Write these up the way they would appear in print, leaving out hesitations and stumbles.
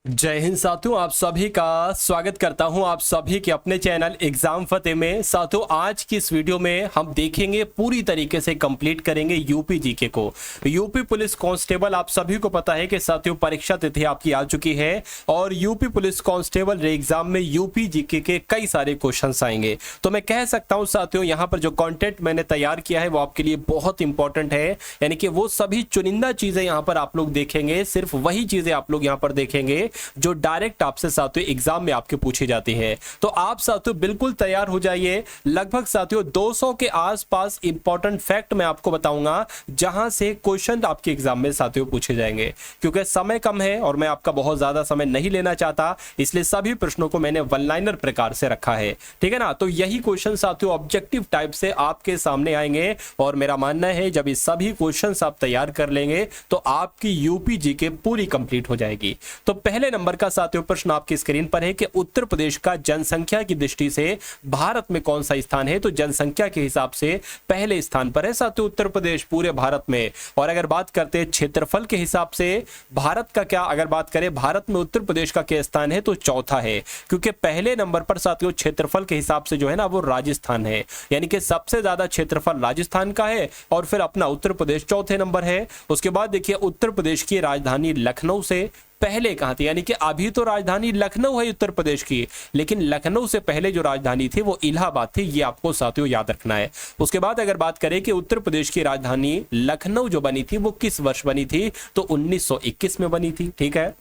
जय हिंद साथियों, आप सभी का स्वागत करता हूं आप सभी के अपने चैनल एग्जाम फतेह में। साथियों, आज की इस वीडियो में हम देखेंगे, पूरी तरीके से कंप्लीट करेंगे यूपी जीके को। यूपी पुलिस कांस्टेबल, आप सभी को पता है कि साथियों परीक्षा तिथि आपकी आ चुकी है और यूपी पुलिस कांस्टेबल एग्जाम में यूपी जीके के कई सारे क्वेश्चन आएंगे। तो मैं कह सकता हूं साथियों, यहाँ पर जो कॉन्टेंट मैंने तैयार किया है वो आपके लिए बहुत इंपॉर्टेंट है। यानी कि वो सभी चुनिंदा चीजें यहाँ पर आप लोग देखेंगे, सिर्फ वही चीजें आप लोग यहाँ पर देखेंगे जो डायरेक्ट आपसे साथियों एग्जाम में आपके पूछी जाती है। तो आप साथियों बिल्कुल तैयार हो जाइए। लगभग साथियों 200 के आसपास इंपॉर्टेंट फैक्ट मैं आपको बताऊंगा जहां से क्वेश्चन आपके एग्जाम में साथियों पूछे जाएंगे। क्योंकि समय कम है और मैं आपका बहुत ज्यादा समय नहीं लेना चाहता, इसलिए सभी प्रश्नों को मैंने वन लाइनर प्रकार से रखा है। ठीक है ना। तो यही क्वेश्चन साथियों ऑब्जेक्टिव टाइप से आपके सामने आएंगे और मेरा मानना है जब ये सभी क्वेश्चन आप तैयार कर लेंगे तो आपकी यूपी जीके पूरी कंप्लीट हो जाएगी। तो पहले नंबर का साथियों प्रश्न आपकी स्क्रीन पर है कि उत्तर प्रदेश का जनसंख्या की दृष्टि से भारत में कौन सा स्थान है। तो जनसंख्या के हिसाब से पहले स्थान पर है साथियों उत्तर प्रदेश पूरे भारत में। और अगर बात करते हैं क्षेत्रफल के हिसाब से भारत का क्या, अगर बात करें भारत में उत्तर प्रदेश का क्या स्थान है तो चौथा है। क्योंकि पहले नंबर पर साथियों क्षेत्रफल के हिसाब से जो है ना वो राजस्थान है, यानी कि सबसे ज्यादा क्षेत्रफल राजस्थान का है और फिर अपना उत्तर प्रदेश चौथे नंबर है। उसके बाद देखिए उत्तर प्रदेश की राजधानी लखनऊ से पहले कहां थी, यानी कि अभी तो राजधानी लखनऊ है उत्तर प्रदेश की, लेकिन लखनऊ से पहले जो राजधानी थी वो इलाहाबाद थी। ये आपको साथियों याद रखना है। उसके बाद अगर बात करें कि उत्तर प्रदेश की राजधानी लखनऊ जो बनी थी वो किस वर्ष बनी थी, तो 1921 में बनी थी। ठीक है।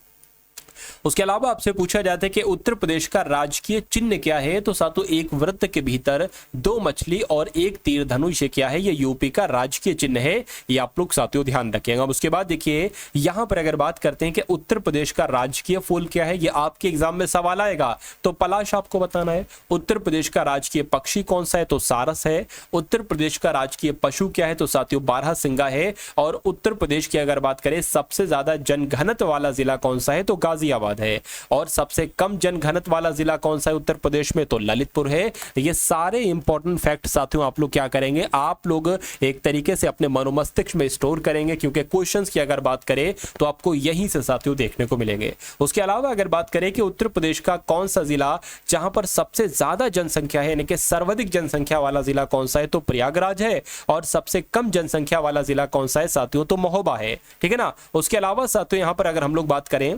उसके अलावा आपसे पूछा जाता है कि उत्तर प्रदेश का राजकीय चिन्ह क्या है। तो साथियों एक वृत्त के भीतर 2 मछली और 1 तीर धनुष क्या है, ये यूपी का राजकीय चिन्ह है। ये आप लोग साथियों ध्यान रखिएगा। उसके बाद देखिए यहां पर अगर बात करते हैं कि उत्तर प्रदेश का राजकीय फूल क्या है, ये आपके एग्जाम में सवाल आएगा तो पलाश आपको बताना है। उत्तर प्रदेश का राजकीय पक्षी कौन सा है, तो सारस है। उत्तर प्रदेश का राजकीय पशु क्या है, तो साथियों बारहसिंगा है। और उत्तर प्रदेश की अगर बात करें सबसे ज्यादा जनघनत्व वाला जिला कौन सा है, तो गाजियाबाद है। और सबसे कम जनघनत्व वाला जिला कौन सा है उत्तर प्रदेश में, तो ललितपुर है। ये सारे इंपॉर्टेंट फैक्ट साथियों आप लोग क्या करेंगे, आप लोग एक तरीके से अपने मनोमस्तिष्क में स्टोर करेंगे, क्योंकि क्वेश्चंस की अगर बात करें तो आपको यहीं से साथियों देखने को मिलेंगे। उसके अलावा अगर बात करें कि उत्तर प्रदेश का कौन सा जिला जहां पर सबसे ज्यादा जनसंख्या है, यानी कि सर्वाधिक जनसंख्या वाला जिला कौन सा है, तो प्रयागराज है। और सबसे कम जनसंख्या वाला जिला कौन सा है साथियों, तो महोबा है। ठीक है ना। उसके अलावा साथियों यहां पर अगर हम लोग बात करें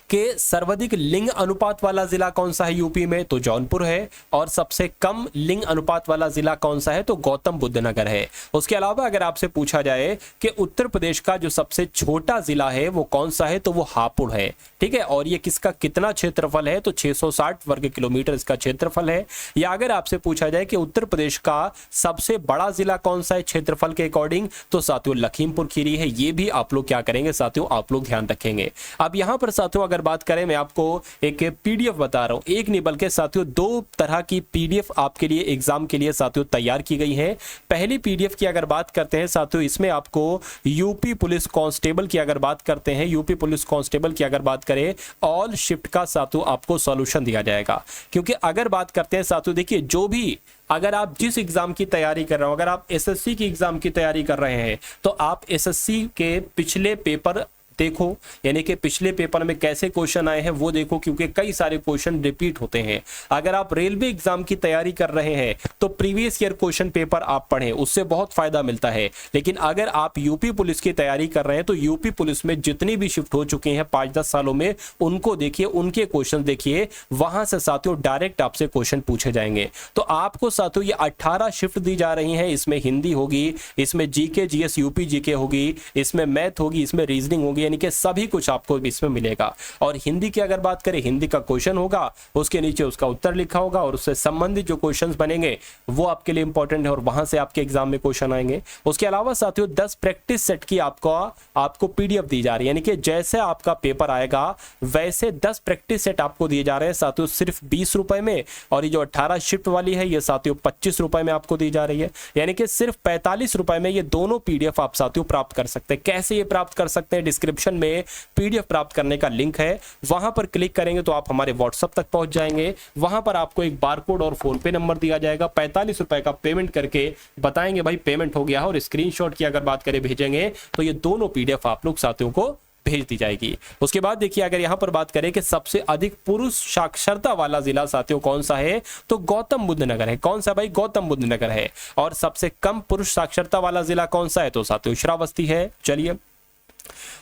कि सर्वाधिक लिंग अनुपात वाला जिला कौन सा है यूपी में, तो जौनपुर है। और सबसे कम लिंग अनुपात वाला जिला कौन सा है, तो गौतम बुद्ध नगर है। उसके अलावा अगर आपसे पूछा जाए कि उत्तर प्रदेश का जो सबसे छोटा जिला है वो कौन सा है, तो वो हापुड़ है। ठीक है। और ये किसका कितना क्षेत्रफल है, तो 660 वर्ग किलोमीटर इसका क्षेत्रफल है। या अगर आपसे पूछा जाए कि उत्तर प्रदेश का सबसे बड़ा जिला कौन सा है क्षेत्रफल के अकॉर्डिंग, तो साथियों लखीमपुर खीरी है। ये भी आप लोग क्या करेंगे साथियों, आप लोग ध्यान रखेंगे। अब यहां पर साथियों अगर बात करें, मैं आपको एक पीडीएफ बता रहा हूं, एक नहीं बल्कि साथियों 2 तरह की पीडीएफ आपके लिए एग्जाम के लिए साथियों तैयार की गई है। पहली पीडीएफ की अगर बात करते हैं साथियों, इसमें आपको यूपी पुलिस कांस्टेबल की अगर बात करते हैं, यूपी पुलिस कांस्टेबल की अगर बात करें ऑल शिफ्ट का साथियों आपको सॉल्यूशन दिया जाएगा। क्योंकि अगर बात करते हैं साथियों, देखिए जो भी अगर आप जिस एग्जाम की तैयारी कर रहे हो, अगर आप एसएससी की एग्जाम की तैयारी कर रहे हैं तो आप एसएससी के पिछले पेपर देखो, यानी कि पिछले पेपर में कैसे क्वेश्चन आए हैं वो देखो, क्योंकि कई सारे क्वेश्चन रिपीट होते हैं। अगर आप रेलवे एग्जाम की तैयारी कर रहे हैं तो प्रीवियस ईयर क्वेश्चन पेपर आप पढ़ें, उससे बहुत फायदा मिलता है। लेकिन अगर आप यूपी पुलिस की तैयारी कर रहे हैं तो यूपी पुलिस में जितनी भी शिफ्ट हो चुके हैं 5-10 सालों में, उनको देखिए, उनके क्वेश्चन देखिए, वहां से साथियों डायरेक्ट आपसे क्वेश्चन पूछे जाएंगे। तो आपको साथियों ये 18 शिफ्ट दी जा रही है। इसमें हिंदी होगी, इसमें जीके जीएस यूपी जीके होगी, इसमें मैथ होगी, इसमें रीजनिंग होगी, यानी कि सभी कुछ आपको इसमें मिलेगा। और हिंदी की अगर बात करें, हिंदी का क्वेश्चन होगा, उसके नीचे उसका उत्तर लिखा होगा और उससे संबंधित जो क्वेश्चंस बनेंगे वो आपके लिए इंपॉर्टेंट है और वहां से आपके एग्जाम में क्वेश्चन आएंगे। उसके अलावा साथियों 10 प्रैक्टिस सेट की आपको पीडीएफ दी जा रही है, यानी कि जैसे आपका पेपर आएगा वैसे 10 प्रैक्टिस सेट आपको दिए जा रहे हैं साथियों सिर्फ 20 रुपए में। और ये जो 18 शिफ्ट वाली है ये साथियों 25 रुपए में आपको दी जा रही है, यानी कि सिर्फ 45 रुपए में ये दोनों पीडीएफ आप साथियों प्राप्त कर सकते हैं। कैसे ये प्राप्त कर सकते हैं, डिस्क्रिप्शन में पीडीएफ प्राप्त करने का लिंक है, वहां पर क्लिक करेंगे तो आप हमारे व्हाट्सएप तक पहुंच जाएंगे। वहां पर आपको एक बारकोड और फोन पे नंबर दिया जाएगा। 45 रुपए का पेमेंट करके बताएंगे भाई पेमेंट हो गया है और स्क्रीनशॉट की अगर बात करें भेजेंगे तो ये दोनों पीडीएफ आप लोग साथियों को भेज दी जाएगी। उसके बाद देखिए अगर यहां पर बात करें कि सबसे अधिक पुरुष साक्षरता वाला जिला साथियों कौन सा है, तो गौतम बुद्ध नगर है। कौन सा भाई? गौतम बुद्ध नगर है। और सबसे कम पुरुष साक्षरता वाला जिला कौन सा है, तो साथियों श्रावस्ती है। चलिए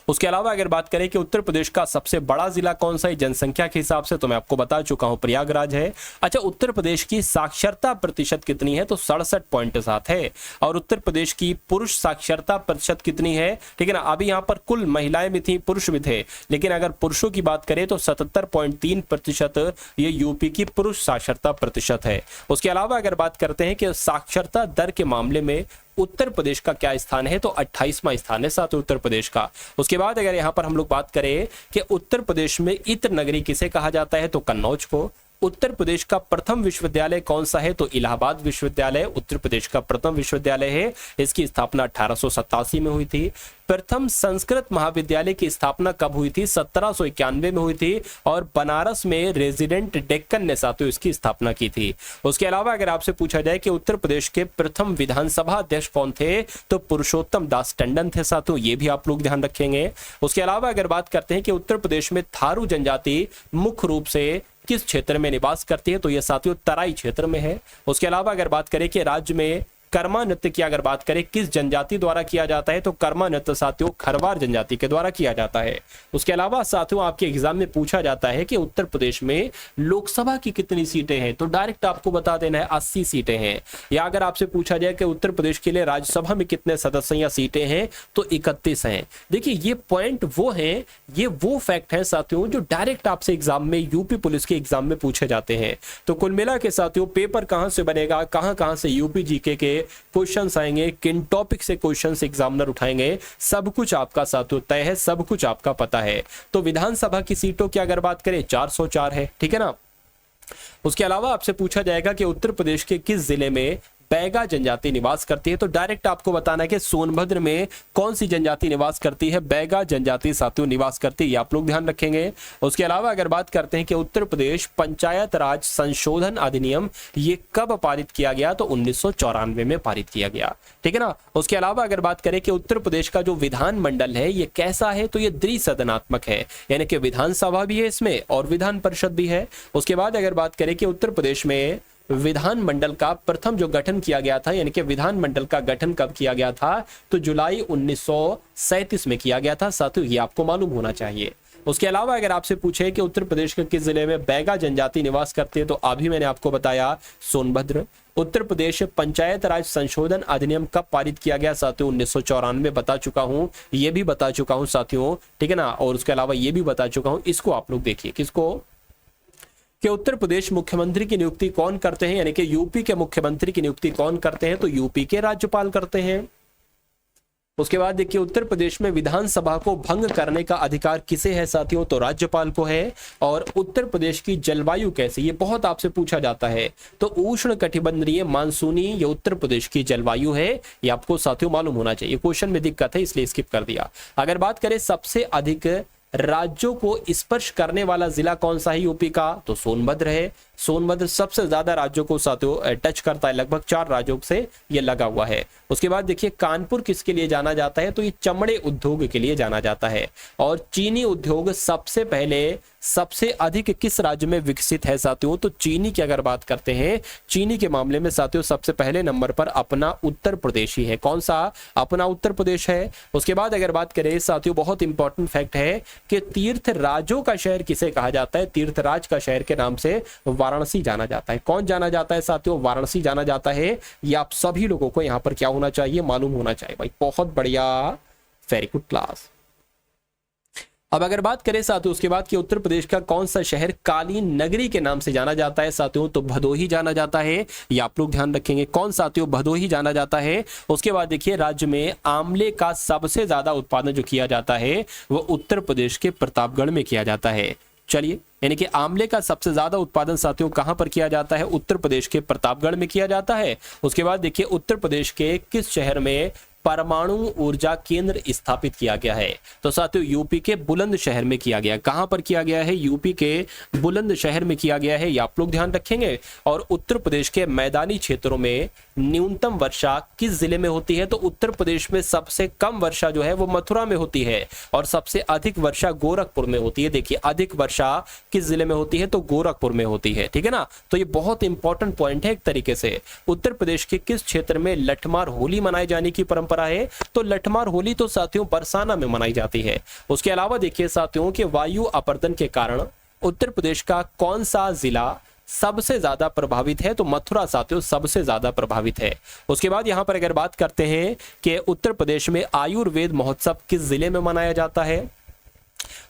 उसके अलावा अगर बात करें कि उत्तर प्रदेश का सबसे बड़ा जिला कौन सा है जनसंख्या के हिसाब से, तो मैं आपको बता चुका हूं प्रयागराज है। अच्छा, उत्तर प्रदेश की साक्षरता प्रतिशत कितनी है, तो 67.7 है। और उत्तर प्रदेश की पुरुष साक्षरता प्रतिशत कितनी है, ठीक है ना। अभी यहां पर कुल महिलाएं भी थी, पुरुष भी थे, लेकिन अगर पुरुषों की बात करें तो 77.3% ये यूपी की पुरुष साक्षरता प्रतिशत है। उसके अलावा अगर बात करते हैं कि साक्षरता दर के मामले में उत्तर प्रदेश का क्या स्थान है, तो 28वां स्थान है साथ उत्तर प्रदेश का। उसके बाद अगर यहां पर हम लोग बात करें कि उत्तर प्रदेश में इत्र नगरी किसे कहा जाता है, तो कन्नौज को। उत्तर प्रदेश का प्रथम विश्वविद्यालय कौन सा है, तो इलाहाबाद विश्वविद्यालय उत्तर प्रदेश का प्रथम विश्वविद्यालय है। इसकी स्थापना 1887 में हुई थी। प्रथम संस्कृत महाविद्यालय की स्थापना कब हुई थी, 1791 में हुई थी। और बनारस में रेजिडेंट डेक्कन ने साथियों इसकी स्थापना की थी। उसके अलावा अगर आपसे पूछा जाए कि उत्तर प्रदेश के प्रथम विधानसभा अध्यक्ष कौन थे, तो पुरुषोत्तम दास टंडन थे साथियों, ये भी आप लोग ध्यान रखेंगे। उसके अलावा अगर बात करते हैं कि उत्तर प्रदेश में थारू जनजाति मुख्य रूप से किस क्षेत्र में निवास करती है, तो यह साथियों तराई क्षेत्र में है। उसके अलावा अगर बात करें कि राज्य में कर्मा नृत्य की अगर बात करें किस जनजाति द्वारा किया जाता है, तो कर्मा नृत्य साथियों खरवार जनजाति के द्वारा किया जाता है। उसके अलावा साथियों आपके एग्जाम में पूछा जाता है कि उत्तर प्रदेश में लोकसभा की कितनी सीटें हैं, तो डायरेक्ट आपको बता देना है 80 सीटें हैं। या अगर आपसे पूछा जाए कि उत्तर प्रदेश के लिए राज्यसभा में कितने सदस्य या सीटें हैं, तो 31 हैं। देखिए ये पॉइंट वो हैं, ये वो फैक्ट है साथियों जो डायरेक्ट आपसे एग्जाम में यूपी पुलिस के एग्जाम में पूछे जाते हैं। तो कुल मिला के साथियों पेपर कहां से बनेगा, कहां से यूपी जीके के क्वेश्चंस आएंगे, किन टॉपिक से क्वेश्चंस एग्जामिनर उठाएंगे, सब कुछ आपका साथियों तय है, सब कुछ आपका पता है। तो विधानसभा की सीटों की अगर बात करें 404 है, ठीक है ना। उसके अलावा आपसे पूछा जाएगा कि उत्तर प्रदेश के किस जिले में बैगा जनजाति निवास करती है, तो डायरेक्ट आपको बताना है कि सोनभद्र में कौन सी जनजाति निवास करती है, बैगा जनजाति साथियों निवास करती है, ये आप लोग ध्यान रखेंगे। उसके अलावा अगर बात करते हैं कि उत्तर प्रदेश पंचायत राज संशोधन अधिनियम ये कब पारित किया गया, तो 1994 में पारित किया गया, ठीक है ना। उसके अलावा अगर बात करें कि उत्तर प्रदेश का जो विधान मंडल है ये कैसा है, तो ये द्विसदनात्मक है, यानी कि विधानसभा भी है इसमें और विधान परिषद भी है। उसके बाद अगर बात करें कि उत्तर प्रदेश में विधान मंडल का प्रथम जो गठन किया गया था, यानी कि विधान मंडल का गठन कब किया गया था, तो जुलाई 1937 में किया गया था साथियों, ये आपको मालूम होना चाहिए। उसके अलावा अगर आपसे पूछे कि उत्तर प्रदेश के किस जिले में बैगा जनजाति निवास करती है, तो अभी मैंने आपको बताया सोनभद्र। उत्तर प्रदेश पंचायत राज संशोधन अधिनियम कब पारित किया गया साथियों, 1994 बता चुका हूं, ये भी बता चुका हूं साथियों, ठीक है ना। और उसके अलावा ये भी बता चुका हूं, इसको आप लोग देखिए, किसको, कि उत्तर प्रदेश मुख्यमंत्री की नियुक्ति कौन करते हैं, यानी कि यूपी के मुख्यमंत्री की नियुक्ति कौन करते हैं, तो यूपी के राज्यपाल करते हैं। उसके बाद देखिए उत्तर प्रदेश में विधानसभा को भंग करने का अधिकार किसे है साथियों, तो राज्यपाल को है। और उत्तर प्रदेश की जलवायु कैसी, ये बहुत आपसे पूछा जाता है, तो उष्ण कटिबंधीय मानसूनी ये उत्तर प्रदेश की जलवायु है, ये आपको साथियों मालूम होना चाहिए। क्वेश्चन में दिक्कत है इसलिए स्किप कर दिया। अगर बात करें सबसे अधिक राज्यों को स्पर्श करने वाला जिला कौन सा है यूपी का, तो सोनभद्र है। सोनभद्र सबसे ज्यादा राज्यों को साथियों टच करता है, लगभग 4 राज्यों से ये लगा हुआ है। उसके बाद देखिए कानपुर किसके लिए जाना जाता है, तो ये चमड़े उद्योग के लिए जाना जाता है। और चीनी उद्योग सबसे पहले सबसे अधिक किस राज्य में विकसित है साथियों, तो चीनी की अगर बात करते हैं, चीनी के मामले में साथियों सबसे पहले नंबर पर अपना उत्तर प्रदेश ही है। कौन सा, अपना उत्तर प्रदेश है। उसके बाद अगर बात करें साथियों बहुत इंपॉर्टेंट फैक्ट है कि तीर्थ राजों का शहर किसे कहा जाता है, तीर्थराज का शहर के नाम से वाराणसी जाना जाता है। कौन जाना जाता है साथियों, वाराणसी जाना जाता है। ये आप सभी लोगों को यहाँ पर क्या होना चाहिए, मालूम होना चाहिए भाई। बहुत बढ़िया, वेरी गुड क्लास। अब अगर बात करें साथियों उसके बाद कि उत्तर प्रदेश का कौन सा शहर कालीन नगरी के नाम से जाना जाता है साथियों, तो भदोही जाना जाता है। ये आप लोग ध्यान रखेंगे, कौन साथियों, भदोही जाना जाता है। उसके बाद देखिए राज्य में आंवले का सबसे ज्यादा उत्पादन जो किया जाता है वो उत्तर प्रदेश के प्रतापगढ़ में किया जाता है। चलिए, यानी कि आंवले का सबसे ज्यादा उत्पादन साथियों कहां पर किया जाता है, उत्तर प्रदेश के प्रतापगढ़ में किया जाता है। उसके बाद देखिए उत्तर प्रदेश के किस शहर में परमाणु ऊर्जा केंद्र स्थापित किया गया है, तो साथियों यूपी के बुलंदशहर में किया गया। कहां पर किया गया है, यूपी के बुलंदशहर में किया गया है, ये आप लोग ध्यान रखेंगे। और उत्तर प्रदेश के मैदानी क्षेत्रों में न्यूनतम वर्षा किस जिले में होती है? तो उत्तर प्रदेश में सबसे कम वर्षा जो है वो मथुरा में होती है और सबसे अधिक वर्षा गोरखपुर में होती है। देखिए अधिक वर्षा किस जिले में होती है? तो गोरखपुर में होती है, ठीक है ना। तो ये बहुत इंपॉर्टेंट पॉइंट है एक तरीके से। उत्तर प्रदेश के किस क्षेत्र में लठमार होली मनाए जाने की परंपरा है? तो लठमार होली तो साथियों बरसाना में मनाई जाती है। उसके अलावा देखिए साथियों के वायु अपर्दन के कारण उत्तर प्रदेश का कौन सा जिला सबसे ज्यादा प्रभावित है? तो मथुरा साथियों सबसे ज्यादा प्रभावित है। उसके बाद यहां पर अगर बात करते हैं कि उत्तर प्रदेश में आयुर्वेद महोत्सव किस जिले में मनाया जाता है?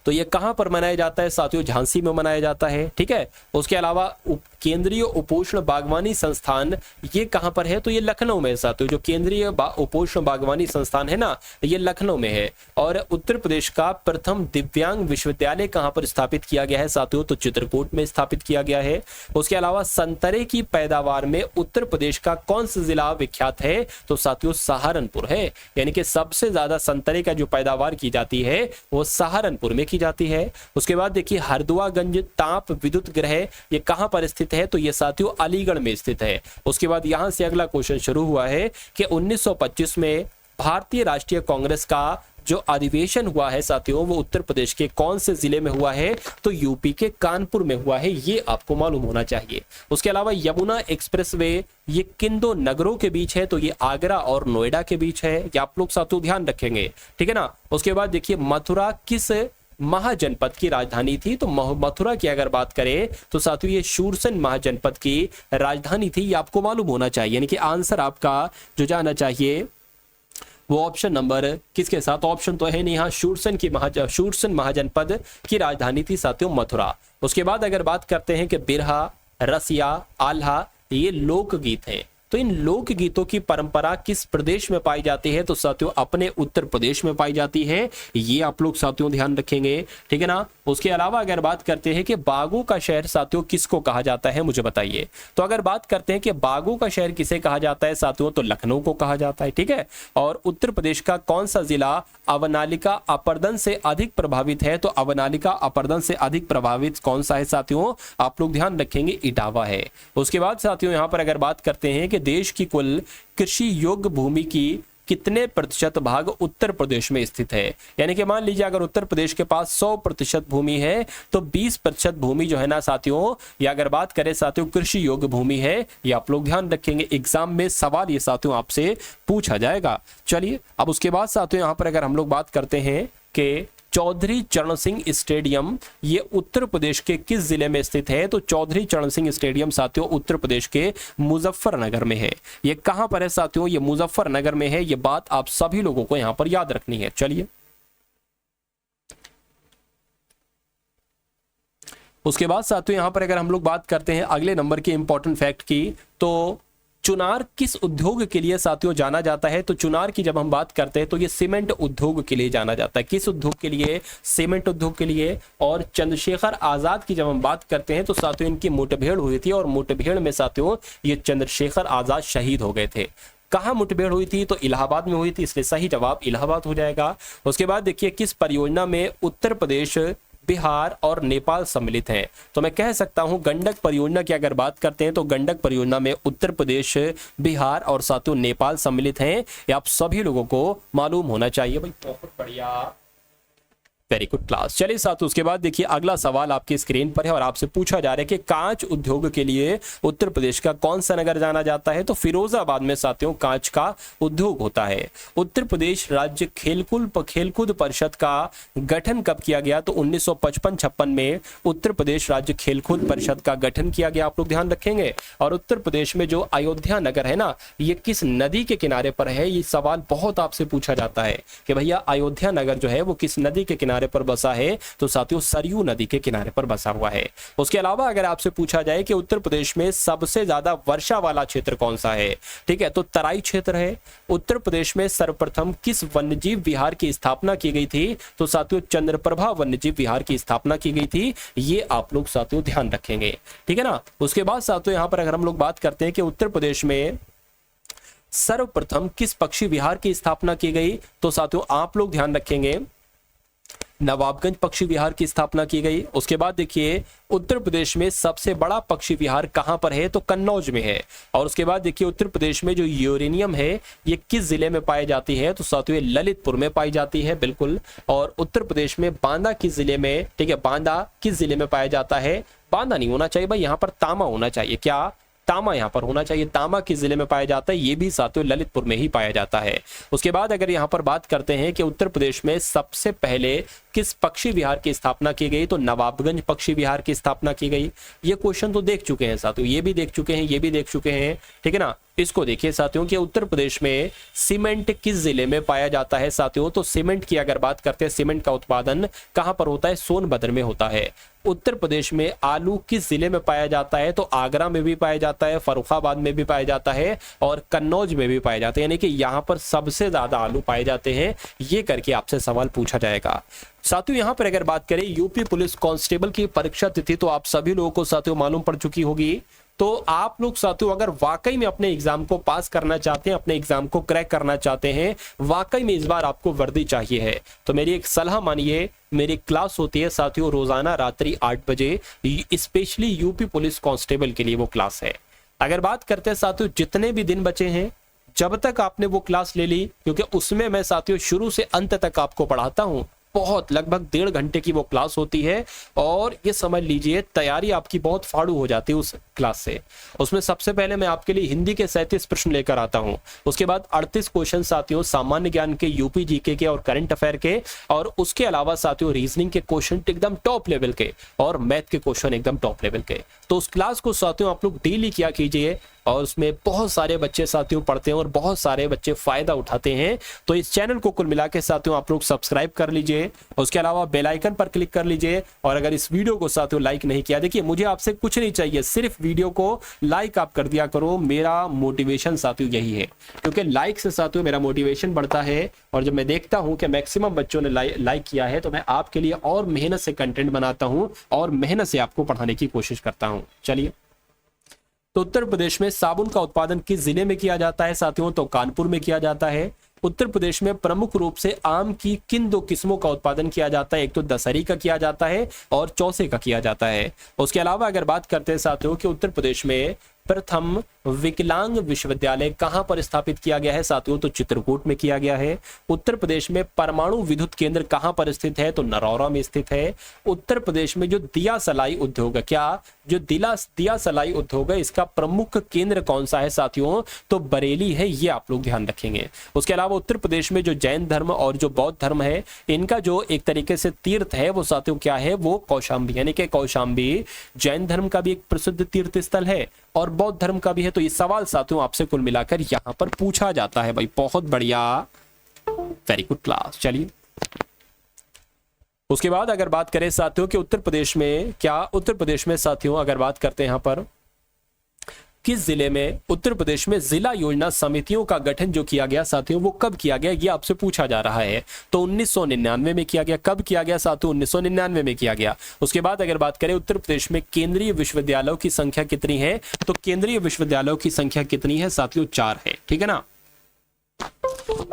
तो ये कहां पर मनाया जाता है साथियों? झांसी में मनाया जाता है, ठीक है। उसके अलावा केंद्रीय उपोष्ण बागवानी संस्थान ये कहां पर है? तो ये लखनऊ में है साथियों। जो केंद्रीय उपोष्ण बागवानी संस्थान है ना, ये लखनऊ में है। और उत्तर प्रदेश का प्रथम दिव्यांग विश्वविद्यालय कहां पर स्थापित किया गया है साथियों? तो चित्रकूट में स्थापित किया गया है। उसके अलावा संतरे की पैदावार में उत्तर प्रदेश का कौन सा जिला विख्यात है? तो साथियों सहारनपुर है। यानी कि सबसे ज्यादा संतरे का जो पैदावार की जाती है वो सहारनपुर में की जाती है। उसके बाद देखिए हरदुआगंज ताप विद्युत गृह ये कहां पर स्थित है? तो ये साथियों अलीगढ़ में स्थित है। उसके बाद यहां से अगला क्वेश्चन शुरू हुआ है कि 1925 में भारतीय राष्ट्रीय कांग्रेस का जो अधिवेशन हुआ है साथियों वो उत्तर प्रदेश के कौन से जिले में हुआ है? तो यूपी के कानपुर में हुआ है। ये आपको मालूम होना चाहिए। उसके अलावा यमुना एक्सप्रेसवे ये किन दो नगरों के बीच है? तो ये आगरा और नोएडा के बीच है। ये आप लोग साथियों ध्यान रखेंगे, ठीक है ना। उसके बाद देखिए मथुरा किस महाजनपद की राजधानी थी? तो मथुरा की अगर बात करें तो साथियों ये शूरसेन महाजनपद की राजधानी थी। ये आपको मालूम होना चाहिए। यानी कि आंसर आपका जो जाना चाहिए वो ऑप्शन नंबर किसके साथ? ऑप्शन तो है नहीं यहाँ, शूरसेन महाजनपद की राजधानी थी साथियों मथुरा। उसके बाद अगर बात करते हैं कि बिरहा, रसिया, आल्हा ये लोकगीत हैं, तो इन लोकगीतों की परंपरा किस प्रदेश में पाई जाती है? तो साथियों अपने उत्तर प्रदेश में पाई जाती है। ये आप लोग साथियों ध्यान रखेंगे, ठीक है ना। उसके अलावा अगर बात करते हैं कि बागों का शहर साथियों किसको कहा जाता है, मुझे बताइए। तो अगर बात करते हैं कि बागों का शहर किसे कहा जाता है साथियों, तो लखनऊ को कहा जाता है, ठीक है। और उत्तर प्रदेश का कौन सा जिला अवनालिका अपर्दन से अधिक प्रभावित है? तो अवनालिका अपर्दन से अधिक प्रभावित कौन सा है साथियों? आप लोग ध्यान रखेंगे इटावा है। उसके बाद साथियों यहाँ पर अगर बात करते हैं कि देश की कुल कृषि योग्य भूमि की कितने प्रतिशत भाग उत्तर प्रदेश में स्थित है? यानी कि मान लीजिए अगर उत्तर प्रदेश के पास 100% भूमि है तो 20% भूमि जो है ना साथियों, या अगर बात करें साथियों कृषि योग्य भूमि है। ये आप लोग ध्यान रखेंगे, एग्जाम में सवाल ये साथियों आपसे पूछा जाएगा। चलिए अब उसके बाद साथियों यहाँ पर अगर हम लोग बात करते हैं कि चौधरी चरण सिंह स्टेडियम ये उत्तर प्रदेश के किस जिले में स्थित है? तो चौधरी चरण सिंह स्टेडियम साथियों उत्तर प्रदेश के मुजफ्फरनगर में है। ये कहां पर है साथियों? ये मुजफ्फरनगर में है। ये बात आप सभी लोगों को यहां पर याद रखनी है। चलिए उसके बाद साथियों यहां पर अगर हम लोग बात करते हैं अगले नंबर के इंपॉर्टेंट फैक्ट की, तो चुनार किस उद्योग के लिए साथियों जाना जाता है? तो चुनार की जब हम बात करते हैं तो ये सीमेंट उद्योग के लिए जाना जाता है। किस उद्योग के लिए? सीमेंट उद्योग के लिए। और चंद्रशेखर आजाद की जब हम बात करते हैं तो साथियों इनकी मुठभेड़ हुई थी और मुठभेड़ में साथियों ये चंद्रशेखर आजाद शहीद हो गए थे। कहां मुठभेड़ हुई थी? तो इलाहाबाद में हुई थी, इसलिए सही जवाब इलाहाबाद हो जाएगा। उसके बाद देखिए किस परियोजना में उत्तर प्रदेश, बिहार और नेपाल सम्मिलित हैं? तो मैं कह सकता हूं गंडक परियोजना की अगर बात करते हैं तो गंडक परियोजना में उत्तर प्रदेश, बिहार और साथियों नेपाल सम्मिलित हैं। ये आप सभी लोगों को मालूम होना चाहिए। भाई बहुत बढ़िया, वेरी गुड क्लास। चलिए साथ उसके बाद देखिए अगला सवाल आपकी स्क्रीन पर है और आपसे पूछा जा रहा है कि कांच उद्योग के लिए उत्तर प्रदेश का कौन सा नगर जाना जाता है? तो फिरोजाबाद में साथियों कांच का उद्योग होता है। उत्तर प्रदेश राज्य खेलकूद परिषद का गठन कब किया गया? तो 1955-56 में उत्तर प्रदेश राज्य खेलकूद परिषद का गठन किया गया। आप लोग ध्यान रखेंगे। और उत्तर प्रदेश में जो अयोध्या नगर है ना, ये किस नदी के किनारे पर है? ये सवाल बहुत आपसे पूछा जाता है कि भैया अयोध्या नगर जो है वो किस नदी के किनारे पर बसा है? तो साथियों सरयू नदी के किनारे पर बसा हुआ है। उसके अलावा अगर आपसे पूछा जाए कि उत्तर प्रदेश में सबसे ज्यादा वर्षा वाला क्षेत्र कौन सा है, ठीक है, तो तराई क्षेत्र है। उत्तर प्रदेश में सर्वप्रथम किस वन्यजीव विहार की स्थापना की गई थी? तो साथियों चंद्रप्रभा वन्यजीव विहार की स्थापना की गई थी। ये आप लोग साथियों ध्यान रखेंगे, ठीक है ना। उसके बाद साथियों यहां पर अगर हम लोग बात करते हैं कि उत्तर प्रदेश में सर्वप्रथम किस पक्षी विहार की स्थापना की गई? तो साथियों आप लोग ध्यान रखेंगे नवाबगंज पक्षी विहार की स्थापना की गई। उसके बाद देखिए उत्तर प्रदेश में सबसे बड़ा पक्षी विहार कहां पर है, तो कन्नौज में है। और उसके बाद देखिए उत्तर प्रदेश में जो यूरेनियम है ये किस जिले में पाई जाती है, तो साथियों ये ललितपुर में पाई जाती है, बिल्कुल। और उत्तर प्रदेश में बांदा किस जिले में, ठीक है, बांदा किस जिले में पाया जाता है, बांदा नहीं होना चाहिए भाई, यहाँ पर तामा होना चाहिए। क्या, तामा यहाँ पर होना चाहिए। तामा किस जिले में पाया जाता है, ये भी साथियों ललितपुर में ही पाया जाता है। उसके बाद अगर यहाँ पर बात करते हैं कि उत्तर प्रदेश में सबसे पहले किस पक्षी विहार की स्थापना की गई, तो नवाबगंज पक्षी विहार की स्थापना की गई। ये क्वेश्चन तो देख चुके हैं साथियों, ये भी देख चुके हैं, ये भी देख चुके हैं, ठीक है ना। इसको देखिए साथियों कि उत्तर प्रदेश में सीमेंट किस जिले में पाया जाता है साथियों, तो सीमेंट की अगर बात करते हैं, सीमेंट का उत्पादन कहां पर होता है, सोनभद्र में होता है। उत्तर प्रदेश में आलू किस जिले में पाया जाता है, तो आगरा में भी पाया जाता है, फर्रुखाबाद में भी पाया जाता है और कन्नौज में भी पाया जाता है, यानी कि यहां पर सबसे ज्यादा आलू पाए जाते हैं। ये करके आपसे सवाल पूछा जाएगा। साथियों यहां पर अगर बात करें यूपी पुलिस कांस्टेबल की परीक्षा तिथि, तो आप सभी लोगों को साथियों मालूम पड़ चुकी होगी। तो आप लोग साथियों अगर वाकई में अपने एग्जाम को पास करना चाहते हैं, अपने एग्जाम को क्रैक करना चाहते हैं, वाकई में इस बार आपको वर्दी चाहिए है, तो मेरी एक सलाह मानिए, मेरी क्लास होती है साथियों रोजाना रात्रि 8 बजे, स्पेशली यूपी पुलिस कांस्टेबल के लिए वो क्लास है। अगर बात करते हैं साथियों जितने भी दिन बचे हैं, जब तक आपने वो क्लास ले ली, क्योंकि उसमें मैं साथियों शुरू से अंत तक आपको पढ़ाता हूं, बहुत लगभग 1.5 घंटे की वो क्लास होती है। और ये समझ लीजिए तैयारी आपकी बहुत फाड़ू हो जाती है उस क्लास से। उसमें सबसे पहले मैं आपके लिए हिंदी के 37 प्रश्न लेकर आता हूं, उसके बाद 38 क्वेश्चन साथियों सामान्य ज्ञान के, यूपी जीके के और करंट अफेयर के, और उसके अलावा साथियों रीजनिंग के क्वेश्चन एकदम टॉप लेवल के और मैथ के क्वेश्चन एकदम टॉप लेवल के। तो उस क्लास को साथियों आप लोग डेली किया कीजिए, और उसमें बहुत सारे बच्चे साथियों पढ़ते हैं और बहुत सारे बच्चे फायदा उठाते हैं। तो इस चैनल को कुल मिला के साथियों आप लोग सब्सक्राइब कर लीजिए, उसके अलावा बेल आइकन पर क्लिक कर लीजिए। और अगर इस वीडियो को साथियों लाइक नहीं किया, देखिए मुझे आपसे कुछ नहीं चाहिए, सिर्फ वीडियो को लाइक आप कर दिया करो, मेरा मोटिवेशन साथियों यही है, क्योंकि लाइक से साथियों मेरा मोटिवेशन बढ़ता है। और जब मैं देखता हूं कि मैक्सिमम बच्चों ने लाइक किया है, तो मैं आपके लिए और मेहनत से कंटेंट बनाता हूं और मेहनत से आपको पढ़ाने की कोशिश करता हूं। चलिए, तो उत्तर प्रदेश में साबुन का उत्पादन किस जिले में किया जाता है साथियों, तो कानपुर में किया जाता है। उत्तर प्रदेश में प्रमुख रूप से आम की किन 2 किस्मों का उत्पादन किया जाता है, एक तो दशहरी का किया जाता है और चौसे का किया जाता है। उसके अलावा अगर बात करते हैं साथियों कि उत्तर प्रदेश में प्रथम विकलांग विश्वविद्यालय कहां पर स्थापित किया गया है साथियों, तो चित्रकूट में किया गया है। उत्तर प्रदेश में परमाणु विद्युत केंद्र कहां पर स्थित है, तो नरौरा में स्थित है। उत्तर प्रदेश में जो दिया सलाई उद्योग है, क्या जो दिया सलाई उद्योग है, इसका प्रमुख केंद्र कौन सा है साथियों, तो बरेली है, ये आप लोग ध्यान रखेंगे। उसके अलावा उत्तर प्रदेश में जो जैन धर्म और जो बौद्ध धर्म है, इनका जो एक तरीके से तीर्थ है वो साथियों क्या है, वो कौशाम्बी, यानी कि कौशाम्बी जैन धर्म का भी एक प्रसिद्ध तीर्थ स्थल है और बौद्ध धर्म का भी है। तो ये सवाल साथियों आपसे कुल मिलाकर यहां पर पूछा जाता है भाई, बहुत बढ़िया, वेरी गुड क्लास। चलिए, उसके बाद अगर बात करें साथियों कि उत्तर प्रदेश में साथियों अगर बात करते हैं यहां पर किस जिले में, उत्तर प्रदेश में जिला योजना समितियों का गठन जो किया गया साथियों, वो कब किया गया, ये आपसे पूछा जा रहा है। तो 1999 में किया गया। कब किया गया साथियों, 1999 में किया गया। उसके बाद अगर बात करें उत्तर प्रदेश में केंद्रीय विश्वविद्यालयों की संख्या कितनी है, तो केंद्रीय विश्वविद्यालयों की संख्या कितनी है साथियों, 4 है, ठीक है ना।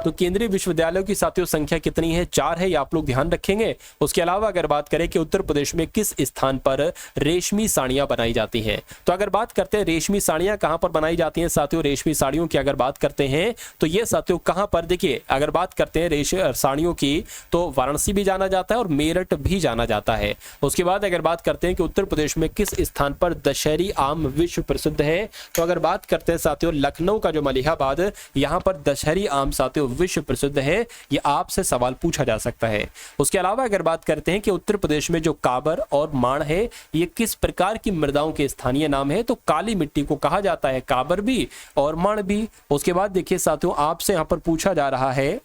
तो केंद्रीय विश्वविद्यालयों की साथियों संख्या कितनी है, 4 है, ये आप लोग ध्यान रखेंगे। उसके अलावा अगर बात करें कि उत्तर प्रदेश में किस स्थान पर रेशमी साड़ियां बनाई जाती हैं, तो अगर बात करते हैं रेशमी साड़ियां कहां पर बनाई जाती हैं साथियों, रेशमी साड़ियों की अगर बात करते हैं तो ये साथियों कहां पर, देखिए अगर बात करते हैं रेशमी साड़ियों की तो वाराणसी भी जाना जाता है और मेरठ भी जाना जाता है। उसके बाद अगर बात करते हैं कि उत्तर प्रदेश में किस स्थान पर दशहरी आम विश्व प्रसिद्ध है, तो अगर बात करते हैं साथियों लखनऊ का जो मलिहाबाद, यहां पर दशहरी आम साथियों विश्व प्रसिद्ध है, ये आपसे सवाल पूछा जा सकता है। उसके अलावा अगर बात करते हैं कि उत्तर प्रदेश में जो काबर और माण है, ये किस प्रकार की मृदाओं के स्थानीय नाम है, तो काली मिट्टी को कहा जाता है, काबर भी और माण भी। उसके बाद देखिए साथियों आपसे यहां पर पूछा जा रहा है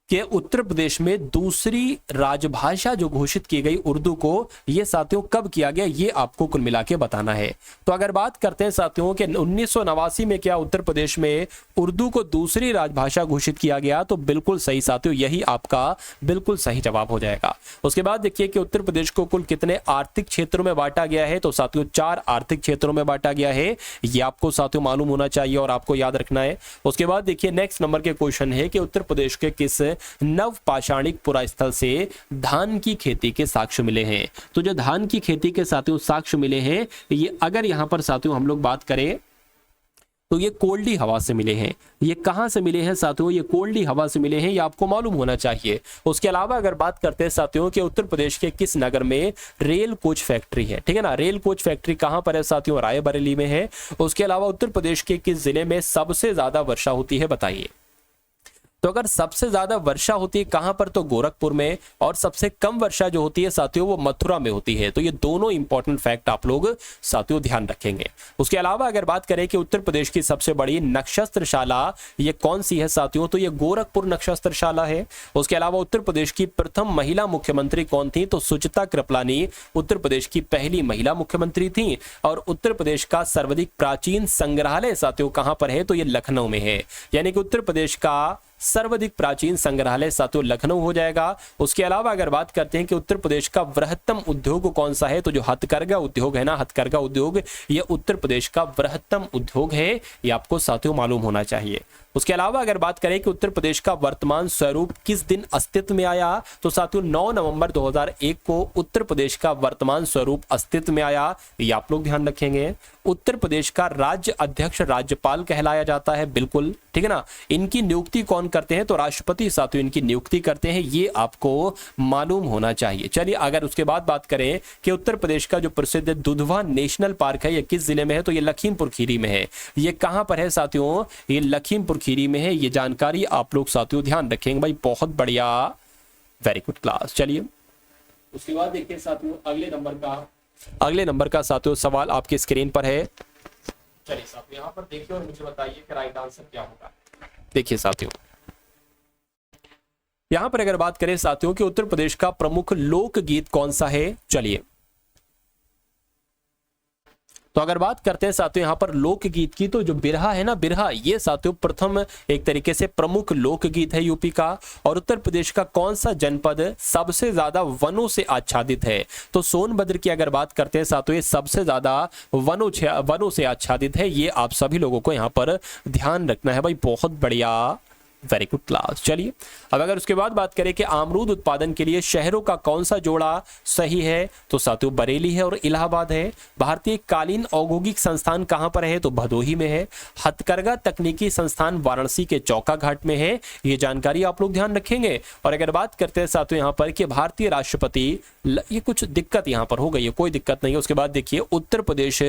कि उत्तर प्रदेश में दूसरी राजभाषा जो घोषित की गई उर्दू को, ये साथियों कब किया गया, ये आपको कुल मिला के बताना है। तो अगर बात करते हैं साथियों कि 1989 में क्या उत्तर प्रदेश में उर्दू को दूसरी राजभाषा घोषित किया गया, तो बिल्कुल सही साथियों, यही आपका बिल्कुल सही जवाब हो जाएगा। उसके बाद देखिए कि उत्तर प्रदेश को कुल कितने आर्थिक क्षेत्रों में बांटा गया है, तो साथियों 4 आर्थिक क्षेत्रों में बांटा गया है, ये आपको साथियों मालूम होना चाहिए और आपको याद रखना है। उसके बाद देखिए नेक्स्ट नंबर के क्वेश्चन है कि उत्तर प्रदेश के किस नव पाषाणिक पुरास्थल से धान की खेती के साक्ष्य मिले हैं। तो जो धान की खेती के साथियों साक्ष्य मिले हैं, ये अगर यहां पर साथियों हम लोग बात करें तो ये कोल्डी हवा से मिले हैं। ये कहां से मिले हैं साथियों? ये कोल्डी हवा से मिले हैं, ये आपको मालूम होना चाहिए। उसके अलावा अगर बात करते हैं साथियों कि उत्तर प्रदेश के किस नगर में रेल कोच फैक्ट्री है, ठीक है ना, रेल कोच फैक्ट्री कहां पर है साथियों? रायबरेली में है। उसके अलावा उत्तर प्रदेश के किस जिले में सबसे ज्यादा वर्षा होती है, बताइए। तो अगर सबसे ज्यादा वर्षा होती है कहां पर? तो गोरखपुर में। और सबसे कम वर्षा जो होती है साथियों वो मथुरा में होती है। तो ये दोनों इंपॉर्टेंट फैक्ट आप लोग साथियों ध्यान रखेंगे। उसके अलावा अगर बात करें कि उत्तर प्रदेश की सबसे बड़ी नक्षत्रशाला ये कौन सी है साथियों? तो ये गोरखपुर नक्षत्रशाला है। उसके अलावा उत्तर प्रदेश की प्रथम महिला मुख्यमंत्री कौन थी? तो सुचिता कृपलानी उत्तर प्रदेश की पहली महिला मुख्यमंत्री थी। और उत्तर प्रदेश का सर्वाधिक प्राचीन संग्रहालय साथियों कहां पर है? तो ये लखनऊ में है। यानी कि उत्तर प्रदेश का सर्वाधिक प्राचीन संग्रहालय साथियों लखनऊ हो जाएगा। उसके अलावा अगर बात करते हैं कि उत्तर प्रदेश का बृहत्तम उद्योग कौन सा है? तो जो हथकरघा उद्योग है ना, हथकरघा उद्योग, ये उत्तर प्रदेश का बृहत्तम उद्योग है। ये आपको साथियों मालूम होना चाहिए। उसके अलावा अगर बात करें कि उत्तर प्रदेश का वर्तमान स्वरूप किस दिन अस्तित्व में आया? तो साथियों 9 नवंबर 2001 को उत्तर प्रदेश का वर्तमान स्वरूप अस्तित्व में आया। ये आप लोग ध्यान रखेंगे। उत्तर प्रदेश का राज्य अध्यक्ष राज्यपाल कहलाया जाता है, बिल्कुल, ठीक है ना। इनकी नियुक्ति कौन करते हैं? तो राष्ट्रपति साथियों इनकी नियुक्ति करते हैं। ये आपको मालूम होना चाहिए। चलिए अगर उसके बाद बात करें कि उत्तर प्रदेश का जो प्रसिद्ध दुधवा नेशनल पार्क है ये किस जिले में है? तो ये लखीमपुर खीरी में है। ये कहां पर है साथियों? ये लखीमपुर खीरी में है। ये जानकारी आप लोग साथियों ध्यान रखेंगे भाई, बहुत बढ़िया, वेरी गुड क्लास। चलिए उसके बाद देखिए साथियों अगले नंबर का साथियों सवाल आपकी स्क्रीन पर है। चलिए साथियों यहां पर देखिए और मुझे बताइए कि राइट आंसर क्या होगा। देखिए साथियों यहां पर अगर बात करें साथियों कि उत्तर प्रदेश का प्रमुख लोकगीत कौन सा है? चलिए तो अगर बात करते हैं साथियों यहाँ पर लोकगीत की, तो जो बिरहा है ना, बिरहा, ये साथियों प्रथम एक तरीके से प्रमुख लोकगीत है यूपी का। और उत्तर प्रदेश का कौन सा जनपद सबसे ज्यादा वनों से आच्छादित है? तो सोनभद्र की अगर बात करते हैं साथियों ये सबसे ज्यादा वनों से आच्छादित है। ये आप सभी लोगों को यहाँ पर ध्यान रखना है भाई, बहुत बढ़िया, वेरी गुड क्लास। चलिए अब अगर उसके बाद बात करें कि अमरूद उत्पादन के लिए शहरों का कौन सा जोड़ा सही है? तो साथियों बरेली है और इलाहाबाद है। भारतीय कालीन औद्योगिक संस्थान कहां पर है? तो भदोही में है। हथकरघा तकनीकी संस्थान वाराणसी के चौका घाट में है। ये जानकारी आप लोग ध्यान रखेंगे। और अगर बात करते हैं साथियों यहाँ पर कि भारतीय राष्ट्रपति, ये कुछ दिक्कत यहाँ पर हो गई है, कोई दिक्कत नहीं है। उसके बाद देखिए उत्तर प्रदेश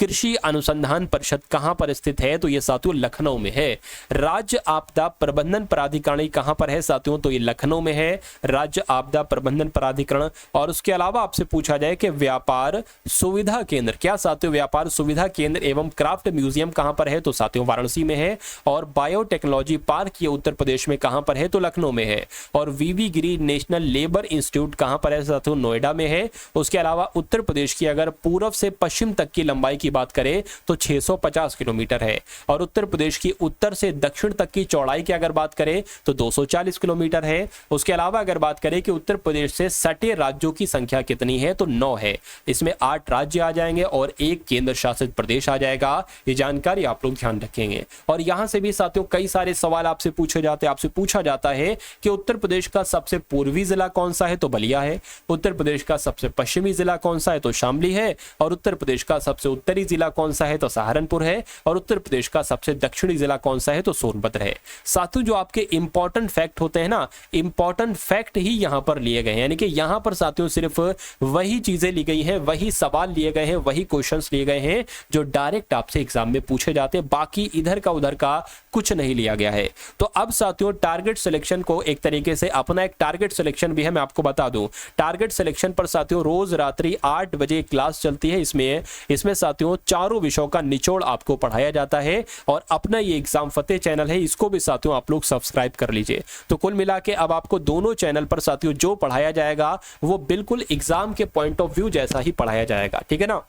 कृषि अनुसंधान परिषद कहां पर स्थित है? तो ये साथियों लखनऊ में है। राज्य आपदा प्रबंधन प्राधिकरण कहां पर है साथियों? तो ये लखनऊ में है, राज्य आपदा प्रबंधन प्राधिकरण। और उसके अलावा आपसे पूछा जाए कि व्यापार सुविधा केंद्र, क्या साथियों व्यापार सुविधा केंद्र एवं क्राफ्ट म्यूजियम कहां पर है? तो साथियों वाराणसी में है। और बायोटेक्नोलॉजी पार्क ये उत्तर प्रदेश में कहां पर है? तो लखनऊ में है। और वीवी गिरी नेशनल लेबर इंस्टीट्यूट कहां पर है साथियों? नोएडा में है। उसके अलावा उत्तर प्रदेश की अगर पूर्व से पश्चिम तक की लंबाई की बात करें तो 650 किलोमीटर है। और उत्तर प्रदेश की उत्तर से दक्षिण तक की चौड़ाई की अगर बात करें तो 240 किलोमीटर है। उसके अलावा अगर बात करें कि उत्तर प्रदेश से सटे राज्यों की संख्या कितनी है? तो 9 है। इसमें 8 राज्य आ जाएंगे और 1 केंद्र शासित प्रदेश आ जाएगा। ये जानकारी आप लोग ध्यान रखेंगे। और यहां से भी साथियों कई सारे सवाल आपसे पूछे जाते हैं। आपसे पूछा जाता है कि उत्तर प्रदेश का सबसे पूर्वी जिला कौन सा है? तो बलिया है। उत्तर प्रदेश का सबसे पश्चिमी जिला कौन सा है? तो शामली है। और उत्तर प्रदेश का सबसे उत्तरी जिला कौन सा है? तो सहारनपुर है। और उत्तर प्रदेश का सबसे दक्षिणी जिला कौन सा है? तो सोनभद्र है। साथियों जो आपके इंपॉर्टेंट फैक्ट होते हैं ना, इंपॉर्टेंट फैक्ट ही यहां पर लिए गए हैं। यानी कि यहां पर साथियों सिर्फ वही चीजें ली गई हैं, वही सवाल लिए गए हैं, वही क्वेश्चंस लिए गए हैं जो डायरेक्ट आपसे एग्जाम में पूछे जाते हैं। बाकी इधर का उधर का कुछ नहीं लिया गया है। तो अब साथियों टारगेट सिलेक्शन को एक तरीके से अपना एक टारगेट सिलेक्शन भी है, मैं आपको बता दूं। टारगेट सिलेक्शन पर साथियों रोज रात्रि 8 बजे क्लास चलती है। इसमें साथियों चारों विषयों का निचोड़ आपको पढ़ाया जाता है। और अपना ये एग्जाम फतेह चैनल है, इसको भी साथियों आप लोग सब्सक्राइब कर लीजिए। तो कुल मिला के अब आपको दोनों चैनल पर साथियों जो पढ़ाया जाएगा वो बिल्कुल एग्जाम के पॉइंट ऑफ व्यू जैसा ही पढ़ाया जाएगा, ठीक है ना।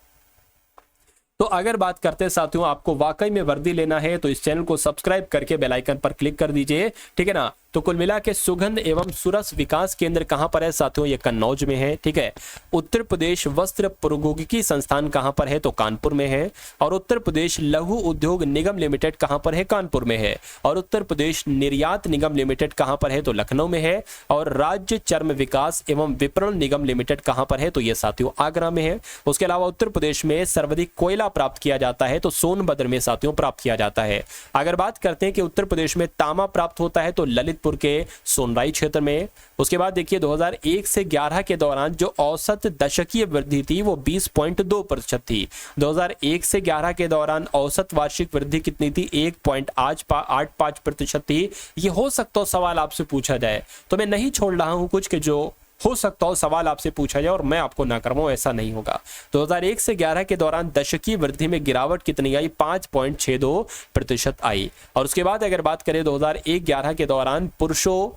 तो अगर बात करते हैं साथियों आपको वाकई में वर्दी लेना है तो इस चैनल को सब्सक्राइब करके बेल आइकन पर क्लिक कर दीजिए, ठीक है ना। तो कुल मिला के सुगंध एवं सुरस विकास केंद्र कहां पर है साथियों, ये कन्नौज में है। ठीक है, उत्तर प्रदेश वस्त्र प्रौद्योगिकी संस्थान कहां पर है, तो कानपुर में है। और उत्तर प्रदेश लघु उद्योग निगम लिमिटेड कहां पर है, कानपुर में है। और उत्तर प्रदेश निर्यात निगम लिमिटेड कहां पर है, तो लखनऊ में है। और राज्य चर्म विकास एवं विपणन निगम लिमिटेड कहां पर है, तो ये साथियों आगरा में है। उसके अलावा उत्तर प्रदेश में सर्वाधिक कोयला प्राप्त किया जाता है, तो सोनभद्र में साथियों प्राप्त किया जाता है। अगर बात करते हैं कि उत्तर प्रदेश में तांबा प्राप्त होता है, तो ललितपुर के सोनराई क्षेत्र में। उसके बाद देखिए 2001 से 11 के दौरान जो औसत दशकीय वृद्धि थी वो 20.2% थी। 2001 से 11 के दौरान औसत वार्षिक वृद्धि कितनी थी, 1.85% थी। ये हो सकता हो सवाल आपसे पूछा जाए, तो मैं नहीं छोड़ रहा हूं कुछ के जो हो सकता हो सवाल आपसे पूछा जाए और मैं आपको ना करवाऊं, ऐसा नहीं होगा। 2001 से 11 के दौरान दशकीय वृद्धि में गिरावट कितनी आई, 5.62% आई। और उसके बाद अगर बात करें 2001-11 के दौरान पुरुषों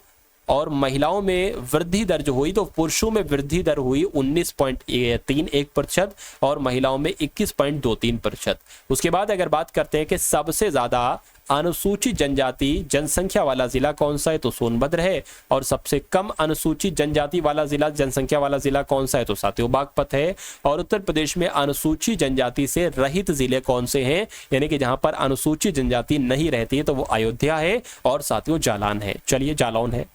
और महिलाओं में वृद्धि दर जो हुई, तो पुरुषों में वृद्धि दर हुई 19.31% और महिलाओं में 21.23%। उसके बाद अगर बात करते हैं कि सबसे ज्यादा अनुसूचित जनजाति जनसंख्या वाला जिला कौन सा है, तो सोनभद्र है। और सबसे कम अनुसूचित जनजाति वाला जिला जनसंख्या वाला जिला कौन सा है, तो साथियों बागपत है। और उत्तर प्रदेश में अनुसूचित जनजाति से रहित जिले कौन से हैं, यानी कि जहां पर अनुसूचित जनजाति नहीं रहती है, तो वो अयोध्या है और साथियों जालौन है। चलिए जालौन है।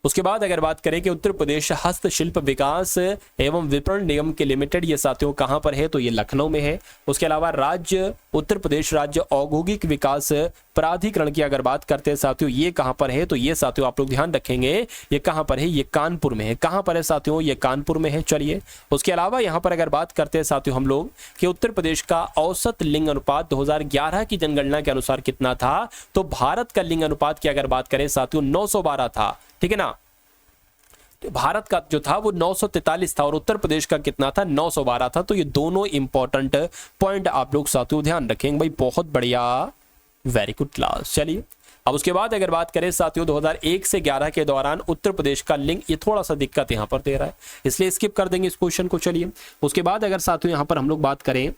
उसके बाद अगर बात करें कि उत्तर प्रदेश हस्तशिल्प विकास एवं विपणन निगम के लिमिटेड, ये साथियों कहां पर है, तो ये लखनऊ में है। उसके अलावा राज्य उत्तर प्रदेश राज्य औद्योगिक विकास प्राधिकरण की अगर बात करते हैं साथियों, ये कहां पर है, तो ये साथियों आप लोग ध्यान रखेंगे ये कहां पर है, ये कानपुर में है। कहां पर है साथियों, ये कानपुर में है। चलिए उसके अलावा यहां पर अगर बात करते हैं साथियों हम लोग कि उत्तर प्रदेश का औसत लिंग अनुपात 2011 की जनगणना के अनुसार कितना था, तो भारत का लिंग अनुपात की अगर बात करें साथियों 912 था। ठीक है ना, तो भारत का जो था वो 943 था और उत्तर प्रदेश का कितना था, 912 था। तो ये दोनों इंपॉर्टेंट पॉइंट आप लोग साथियों ध्यान रखेंगे भाई, बहुत बढ़िया, वेरी गुड क्लास। चलिए अब उसके बाद अगर बात करें साथियों 2001 से 11 के दौरान उत्तर प्रदेश का लिंग, ये थोड़ा सा दिक्कत यहां पर दे रहा है, इसलिए स्किप कर देंगे इस क्वेश्चन को। चलिए उसके बाद अगर साथियों यहां पर हम लोग बात करें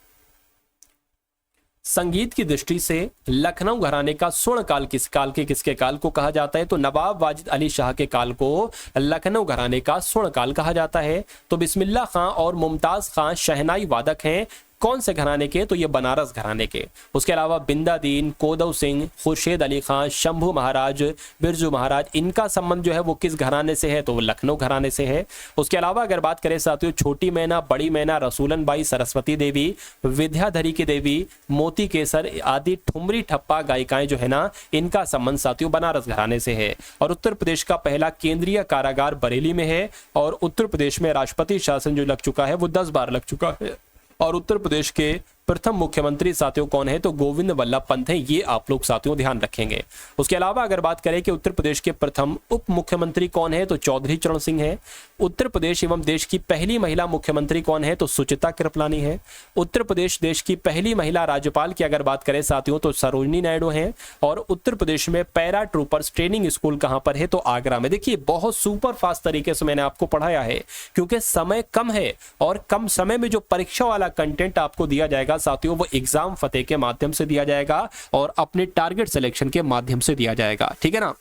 संगीत की दृष्टि से लखनऊ घराने का स्वर्ण काल किसके काल को कहा जाता है, तो नवाब वाजिद अली शाह के काल को लखनऊ घराने का स्वर्ण काल कहा जाता है। तो बिस्मिल्लाह खां और मुमताज खां शहनाई वादक हैं, कौन से घराने के, तो ये बनारस घराने के। उसके अलावा बिंदादीन, कोदव सिंह, खुर्शीद अली खां, शंभू महाराज, बिरजू महाराज, इनका संबंध जो है वो किस घराने से है, तो वो लखनऊ घराने से है। उसके अलावा अगर बात करें साथियों छोटी मैना, बड़ी मैना, रसूलन बाई, सरस्वती देवी, विद्याधरी की देवी, मोती केसर आदि ठुमरी ठप्पा गायिकाएं जो है ना, इनका संबंध साथियों बनारस घराने से है। और उत्तर प्रदेश का पहला केंद्रीय कारागार बरेली में है। और उत्तर प्रदेश में राष्ट्रपति शासन जो लग चुका है वो 10 बार लग चुका है। और उत्तर प्रदेश के प्रथम मुख्यमंत्री साथियों कौन है, तो गोविंद वल्लभ पंत हैं, ये आप लोग साथियों ध्यान रखेंगे। उसके अलावा अगर बात करें कि उत्तर प्रदेश के प्रथम उप मुख्यमंत्री कौन है, तो चौधरी चरण सिंह है। उत्तर प्रदेश एवं देश की पहली महिला मुख्यमंत्री कौन है, तो सुचिता कृपलानी है। उत्तर प्रदेश देश की पहली महिला राज्यपाल की अगर बात करें साथियों तो सरोजनी नायडू हैं। और उत्तर प्रदेश में पैरा ट्रूपर्स ट्रेनिंग स्कूल कहां पर है, तो आगरा में। देखिए बहुत सुपर फास्ट तरीके से मैंने आपको पढ़ाया है, क्योंकि समय कम है और कम समय में जो परीक्षा वाला कंटेंट आपको दिया जाएगा साथियों वो एग्जाम फतेह के माध्यम से दिया जाएगा और अपने टारगेट सिलेक्शन के माध्यम से दिया जाएगा। ठीक है ना।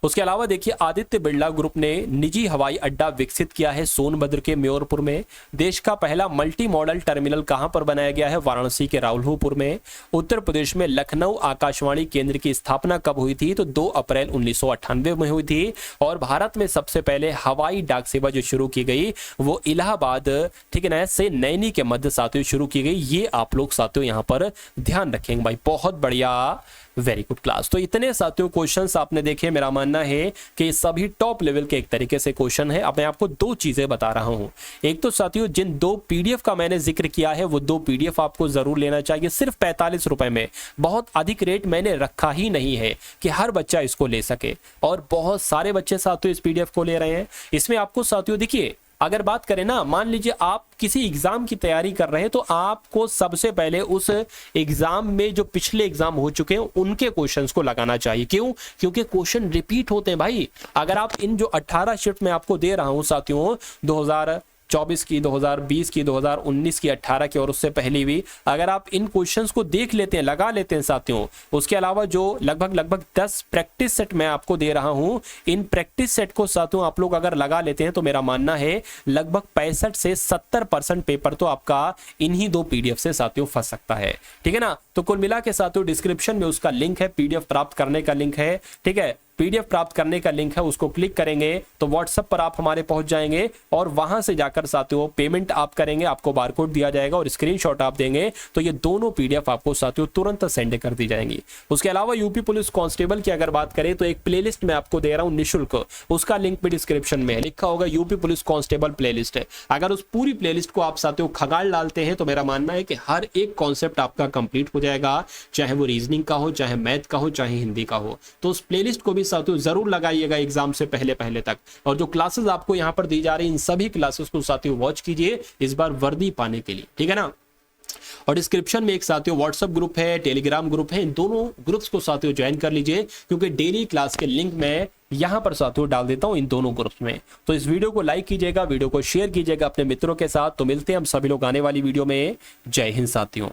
उसके अलावा देखिए आदित्य बिरला ग्रुप ने निजी हवाई अड्डा विकसित किया है सोनभद्र के म्योरपुर में। देश का पहला मल्टी मॉडल टर्मिनल कहां पर बनाया गया है, वाराणसी के रावलपुर में। उत्तर प्रदेश में लखनऊ आकाशवाणी केंद्र की स्थापना कब हुई थी, तो 2 अप्रैल 1998 में हुई थी। और भारत में सबसे पहले हवाई डाक सेवा जो शुरू की गई वो इलाहाबाद, ठीक है ना, से नैनी के मध्य साथियों शुरू की गई। ये आप लोग साथियों यहां पर ध्यान रखेंगे भाई, बहुत बढ़िया, वेरी गुड क्लास। तो इतने साथियों क्वेश्चंस आपने देखे। मेरा मानना है कि सभी टॉप लेवल के एक तरीके से क्वेश्चन है। अब मैं आपको 2 चीजें बता रहा हूं। एक तो साथियों जिन 2 पीडीएफ का मैंने जिक्र किया है वो 2 पीडीएफ आपको जरूर लेना चाहिए, सिर्फ 45 रुपए में। बहुत अधिक रेट मैंने रखा ही नहीं है कि हर बच्चा इसको ले सके, और बहुत सारे बच्चे साथियों इस पीडीएफ को ले रहे हैं। इसमें आपको साथियों देखिए अगर बात करें ना, मान लीजिए आप किसी एग्जाम की तैयारी कर रहे हैं तो आपको सबसे पहले उस एग्जाम में जो पिछले एग्जाम हो चुके हैं उनके क्वेश्चंस को लगाना चाहिए। क्यों? क्योंकि क्वेश्चन रिपीट होते हैं भाई। अगर आप इन जो 18 शिफ्ट में आपको दे रहा हूं साथियों, 2024 की, 2020 की, 2019 की, 18 की और उससे पहले भी, अगर आप इन क्वेश्चंस को देख लेते हैं, लगा लेते हैं साथियों, उसके अलावा जो लगभग 10 प्रैक्टिस सेट मैं आपको दे रहा हूं, इन प्रैक्टिस सेट को साथियों आप लोग अगर लगा लेते हैं तो मेरा मानना है लगभग 65 से 70% पेपर तो आपका इन्हीं 2 पीडीएफ से साथियों फंस सकता है। ठीक है ना। तो कुल मिला के साथियों डिस्क्रिप्शन में उसका लिंक है, पीडीएफ प्राप्त करने का लिंक है। ठीक है, पीडीएफ प्राप्त करने का लिंक है, उसको क्लिक करेंगे तो व्हाट्सएप पर आप हमारे पहुंच जाएंगे और वहां से जाकर साथियों पेमेंट आप करेंगे, आपको बारकोड दिया जाएगा और स्क्रीनशॉट आप देंगे तो ये दोनों पीडीएफ आपको साथियों तुरंत सेंड कर दी जाएंगी। उसके अलावा यूपी पुलिस कांस्टेबल की अगर बात करें तो एक प्लेलिस्ट मैं आपको दे रहा हूं निःशुल्क, उसका लिंक भी डिस्क्रिप्शन में है, लिखा होगा यूपी पुलिस कांस्टेबल प्लेलिस्ट है। अगर उस पूरी प्लेलिस्ट को आप साथियों खगाड़ डालते हैं तो मेरा मानना है कि हर एक कॉन्सेप्ट आपका कंप्लीट हो जाएगा, चाहे वो रीजनिंग का हो, चाहे मैथ का हो, चाहे हिंदी का हो। तो उस प्लेलिस्ट को भी साथियों जरूर लगाइएगा एग्जाम से पहले तक। और जो क्लासेस आपको यहां पर दी जा रही इन सभी क्लासेस को साथियों वॉच कीजिए इस बार वर्दी पाने के लिए। ठीक है ना। और डिस्क्रिप्शन में एक साथियों व्हाट्सएप ग्रुप है, टेलीग्राम ग्रुप है, इन दोनों ग्रुप्स को साथियों ज्वाइन कर लीजिए क्योंकि डेली क्लास के लिंक मैं यहां पर साथियों डाल देता हूं इन दोनों ग्रुप्स में। तो इस वीडियो को लाइक कीजिएगा, वीडियो को शेयर कीजिएगा अपने मित्रों के साथ। तो मिलते हैं हम सभी लोग आने वाली वीडियो में। जय हिंद साथियों।